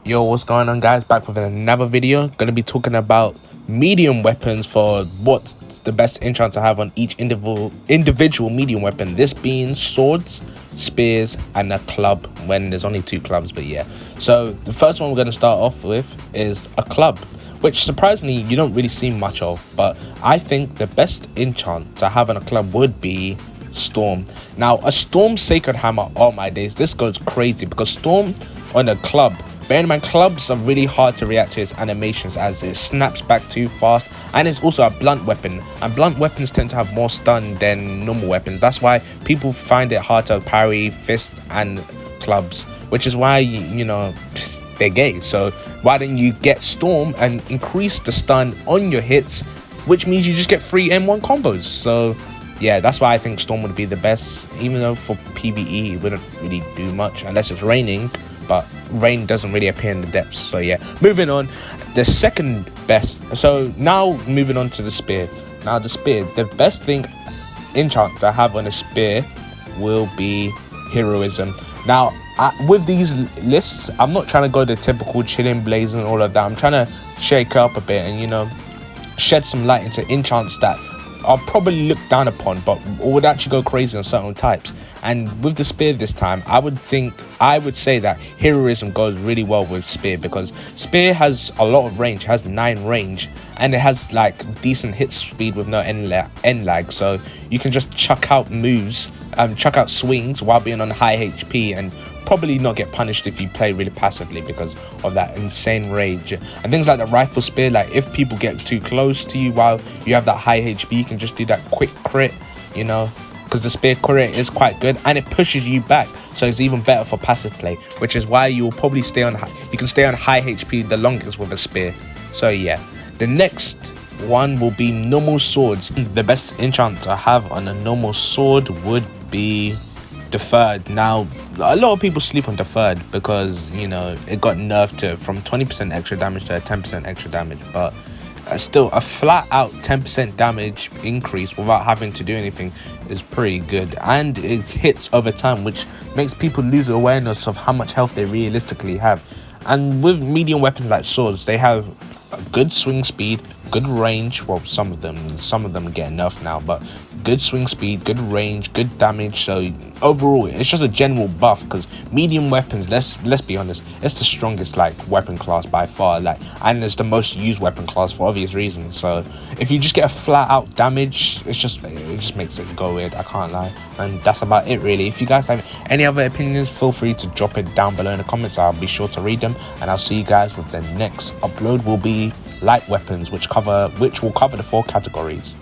Yo, what's going on, guys? Back with another video. Gonna be talking about medium weapons for what's the best enchant to have on each individual medium weapon. This being swords, spears, and a club, when there's only 2 clubs, but yeah. So the first one we're gonna start off with is a club, which surprisingly you don't really see much of, but I think the best enchant to have on a club would be Storm. Now, a Storm Sacred Hammer, oh my days, this goes crazy because Storm on a club, bear in mind, clubs are really hard to react to its animations as it snaps back too fast, and it's also a blunt weapon, and blunt weapons tend to have more stun than normal weapons. That's why people find it hard to parry fist and clubs, which is why you know they're gay. So why don't you get Storm and increase the stun on your hits, which means you just get free M1 combos. So yeah, that's why I think Storm would be the best, even though for PvE it wouldn't really do much unless it's raining, but rain doesn't really appear in the depths. So yeah, moving on, the second best. So now moving on to the spear. Now the spear, the best thing enchant to have on a spear will be heroism. Now with these lists, I'm not trying to go the typical chilling blaze and all of that. I'm trying to shake up a bit and, you know, shed some light into enchants that are probably looked down upon but would actually go crazy on certain types. And with the spear this time, I would say that heroism goes really well with spear, because spear has a lot of range, has 9 range, and it has like decent hit speed with no end lag, so you can just chuck out moves, chuck out swings while being on high HP and probably not get punished if you play really passively because of that insane rage. And things like the rifle spear, like if people get too close to you while you have that high HP, you can just do that quick crit, you know, because the spear crit is quite good and it pushes you back, so it's even better for passive play, which is why you'll probably stay on high HP the longest with a spear. So yeah, the next one will be normal swords. The best enchant to have on a normal sword would be Deferred. Now a lot of people sleep on Deferred because, you know, it got nerfed to from 20% extra damage to a 10% extra damage, but still a flat out 10% damage increase without having to do anything is pretty good, and it hits over time, which makes people lose awareness of how much health they realistically have. And with medium weapons like swords, they have a good swing speed, good range. Well, some of them get nerfed now, but good swing speed, good range, good damage. So overall it's just a general buff, because medium weapons, let's be honest, it's the strongest like weapon class by far, like, and it's the most used weapon class for obvious reasons. So if you just get a flat out damage, it just makes it go weird, I can't lie. And that's about it really. If you guys have any other opinions, feel free to drop it down below in the comments. I'll be sure to read them, and I'll see you guys with the next upload. Will be light weapons, which will cover the 4 categories.